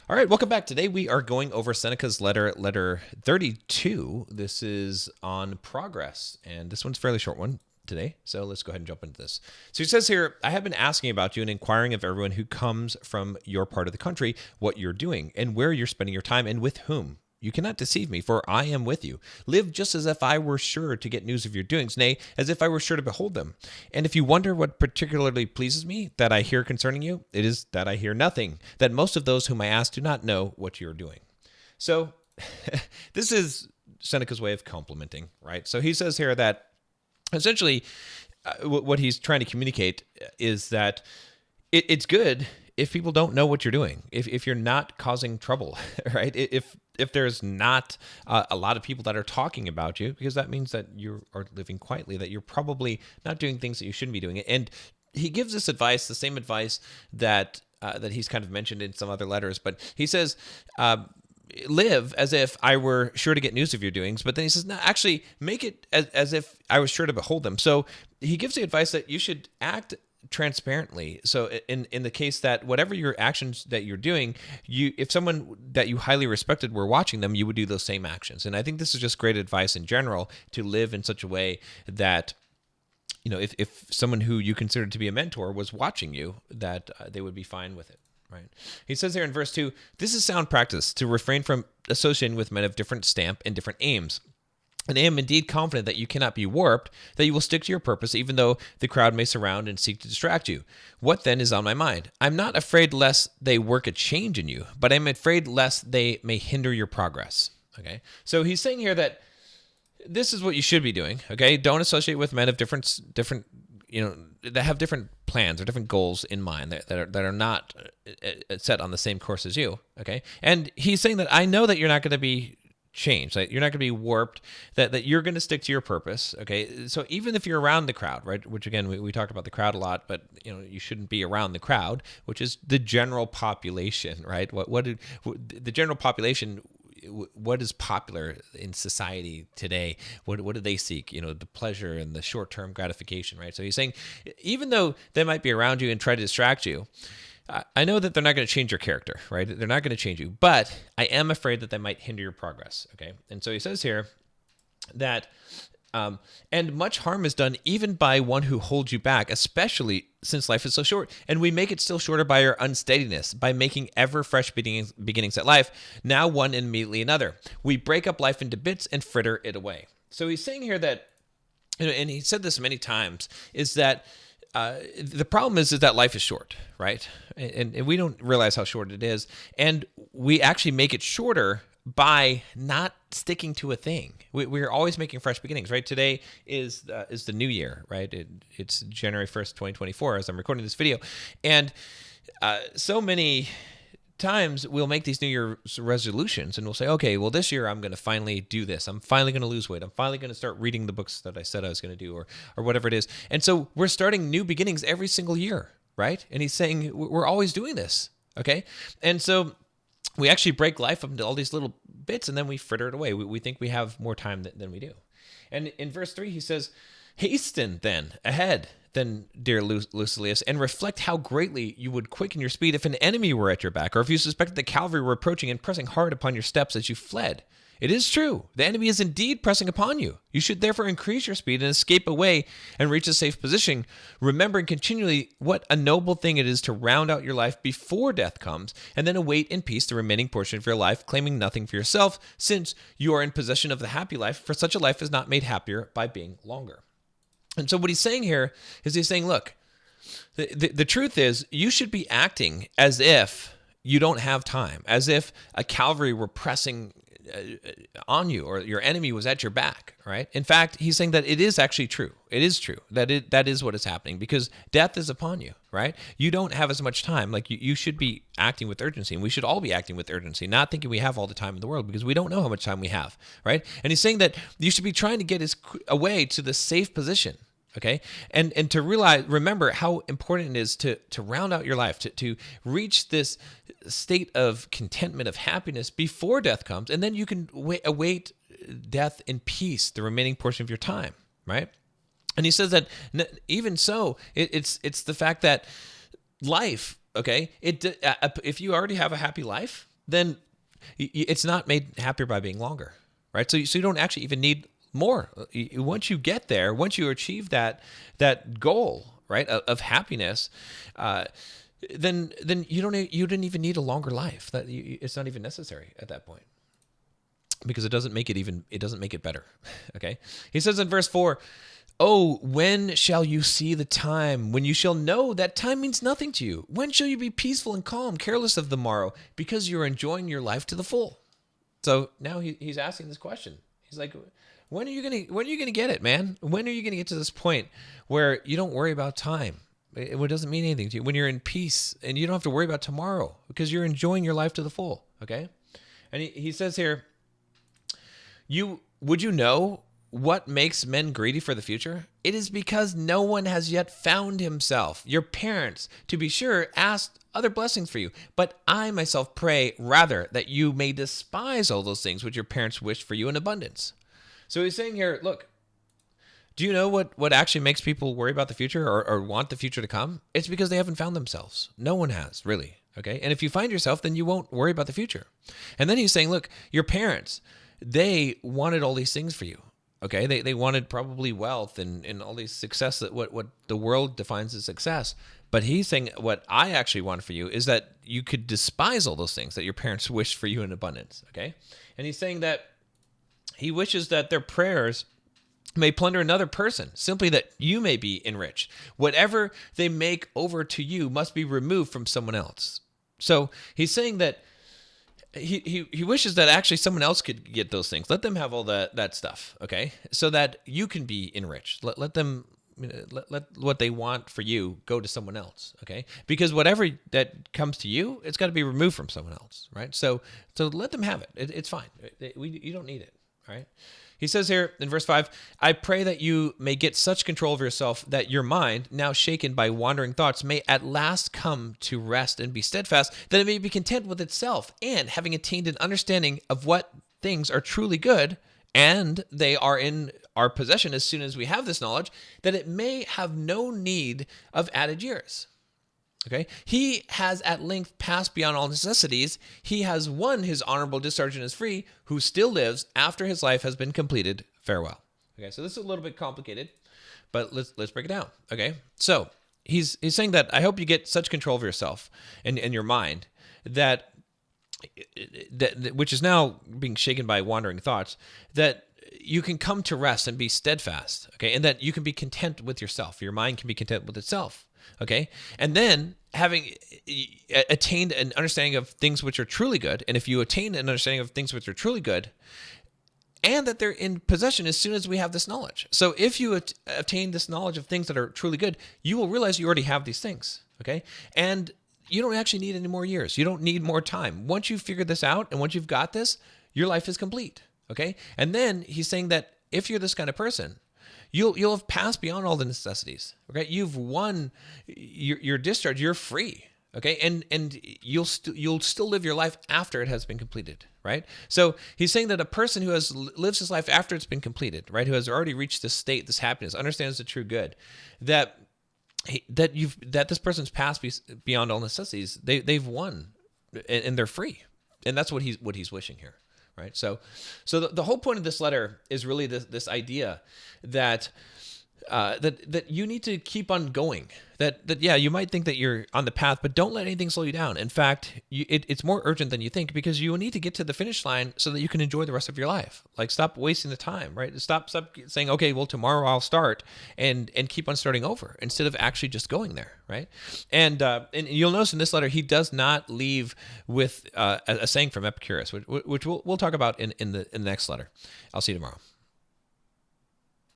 All right, welcome back. Today we are going over Seneca's letter 32. This is on progress, and this one's a fairly short one today, so let's go ahead and jump into this. So he says here, I have been asking about you and inquiring of everyone who comes from your part of the country what you're doing and where you're spending your time and with whom. You cannot deceive me, for I am with you. Live just as if I were sure to get news of your doings, nay, as if I were sure to behold them. And if you wonder what particularly pleases me that I hear concerning you, it is that I hear nothing, that most of those whom I ask do not know what you are doing. So this is Seneca's way of complimenting, right? So he says here that essentially what he's trying to communicate is that it's good if people don't know what you're doing, if you're not causing trouble, right? If there's not a lot of people that are talking about you, because that means that you are living quietly, that you're probably not doing things that you shouldn't be doing. And he gives this advice, the same advice that he's kind of mentioned in some other letters, but he says, live as if I were sure to get news of your doings. But then he says, no, actually make it as if I was sure to behold them. So he gives the advice that you should act transparently. So in the case that whatever your actions that you're doing, if someone that you highly respected were watching them, you would do those same actions. And I think this is just great advice in general, to live in such a way that, you know, if someone who you considered to be a mentor was watching you, that they would be fine with it. Right. He says here in verse 2, this is sound practice to refrain from associating with men of different stamp and different aims. And I am indeed confident that you cannot be warped, that you will stick to your purpose, even though the crowd may surround and seek to distract you. What then is on my mind? I'm not afraid lest they work a change in you, but I'm afraid lest they may hinder your progress. Okay. So he's saying here that this is what you should be doing. Okay. Don't associate with men of different, you know, that have different plans or different goals in mind that are not set on the same course as you. Okay. And he's saying that I know that you're not going to be changed, that you're not going to be warped, that you're going to stick to your purpose. Okay. So even if you're around the crowd, right, which again, we talk about the crowd a lot, but you know, you shouldn't be around the crowd, which is the general population, right? The general population, what is popular in society today? What do they seek? You know, the pleasure and the short-term gratification, right? So he's saying, even though they might be around you and try to distract you, I know that they're not going to change your character, right? They're not going to change you, but I am afraid that they might hinder your progress, okay? And so he says here that, and much harm is done even by one who holds you back, especially since life is so short. And we make it still shorter by our unsteadiness, by making ever fresh beginnings at life, now one and immediately another. We break up life into bits and fritter it away. So he's saying here that, you know, and he said this many times, is that the problem is that life is short, right? And we don't realize how short it is. And we actually make it shorter by not sticking to a thing. We're always making fresh beginnings, right? Today is the new year, right? It's January 1st, 2024, as I'm recording this video. And so many times we'll make these New Year's resolutions and we'll say, okay, well, this year I'm going to finally do this. I'm finally going to lose weight. I'm finally going to start reading the books that I said I was going to do, or whatever it is. And so we're starting new beginnings every single year, right? And he's saying we're always doing this, okay? And so we actually break life up into all these little bits and then we fritter it away. We think we have more time than we do. And in verse 3, he says, hasten then ahead, then, dear Lucilius, and reflect how greatly you would quicken your speed if an enemy were at your back, or if you suspected the cavalry were approaching and pressing hard upon your steps as you fled. It is true. The enemy is indeed pressing upon you. You should therefore increase your speed and escape away and reach a safe position, remembering continually what a noble thing it is to round out your life before death comes, and then await in peace the remaining portion of your life, claiming nothing for yourself, since you are in possession of the happy life, for such a life is not made happier by being longer. And so what he's saying here is he's saying, look, the truth is you should be acting as if you don't have time, as if a cavalry were pressing on you or your enemy was at your back, right? In fact, he's saying that it is actually true. It is true that is what is happening because death is upon you, right? You don't have as much time. Like you should be acting with urgency, and we should all be acting with urgency, not thinking we have all the time in the world because we don't know how much time we have, right? And he's saying that you should be trying to get away to the safe position. Okay. And to remember how important it is to round out your life, to reach this state of contentment, of happiness before death comes. And then you can await death in peace, the remaining portion of your time. Right. And he says that even so, it's the fact that life, okay, if you already have a happy life, then it's not made happier by being longer, right? So you don't actually even need more. Once you get there, once you achieve that goal, right, of happiness, then you didn't even need a longer life. It's not even necessary at that point, because it doesn't make it better. Okay, he says in verse 4. Oh, when shall you see the time when you shall know that time means nothing to you? When shall you be peaceful and calm, careless of the morrow, because you're enjoying your life to the full? So now he's asking this question. He's like, when are you gonna get it, man? When are you gonna get to this point where you don't worry about time? It doesn't mean anything to you. When you're in peace and you don't have to worry about tomorrow because you're enjoying your life to the full. Okay, and he says here, would you know what makes men greedy for the future? It is because no one has yet found himself. Your parents, to be sure, asked other blessings for you, but I myself pray rather that you may despise all those things which your parents wished for you in abundance. So he's saying here, look, do you know what actually makes people worry about the future or want the future to come? It's because they haven't found themselves. No one has, really. Okay? And if you find yourself, then you won't worry about the future. And then he's saying, look, your parents, they wanted all these things for you. Okay, they wanted probably wealth and all these success, that what the world defines as success. But he's saying what I actually want for you is that you could despise all those things that your parents wished for you in abundance. Okay, and he's saying that he wishes that their prayers may plunder another person, simply that you may be enriched. Whatever they make over to you must be removed from someone else. So he's saying that he wishes that actually someone else could get those things. Let them have all that stuff, okay? So that you can be enriched. Let them, let what they want for you go to someone else, okay? Because whatever that comes to you, it's got to be removed from someone else, right? So let them have it. It's fine. You don't need it, all right? He says here in verse 5, I pray that you may get such control of yourself that your mind, now shaken by wandering thoughts, may at last come to rest and be steadfast, that it may be content with itself, and having attained an understanding of what things are truly good, and they are in our possession as soon as we have this knowledge, that it may have no need of added years. Okay, he has at length passed beyond all necessities. He has won his honorable discharge and is free, who still lives after his life has been completed. Farewell. Okay, so this is a little bit complicated, but let's break it down. Okay, so he's saying that I hope you get such control of yourself and your mind that which is now being shaken by wandering thoughts, that you can come to rest and be steadfast. Okay, and that you can be content with yourself. Your mind can be content with itself. Okay, and then having attained an understanding of things which are truly good, and if you attain an understanding of things which are truly good, and that they're in possession as soon as we have this knowledge. So if you attain this knowledge of things that are truly good, you will realize you already have these things, okay? And you don't actually need any more years. You don't need more time. Once you've figured this out and once you've got this, your life is complete, okay? And then he's saying that if you're this kind of person, you'll have passed beyond all the necessities. Okay, you've won your discharge. You're free. Okay, and you'll still live your life after it has been completed. Right. So he's saying that a person who lives his life after it's been completed, right, who has already reached this state, this happiness, understands the true good, that this person's passed beyond all necessities. They've won, and they're free, and that's what he's wishing here. Right. So the whole point of this letter is really this idea that that you need to keep on going. That yeah, you might think that you're on the path, but don't let anything slow you down. In fact, it's more urgent than you think, because you will need to get to the finish line so that you can enjoy the rest of your life. Like, stop wasting the time, right? Stop saying, okay, well, tomorrow I'll start, and keep on starting over instead of actually just going there, right? And you'll notice in this letter, he does not leave with a saying from Epicurus, which we'll talk about in the next letter. I'll see you tomorrow.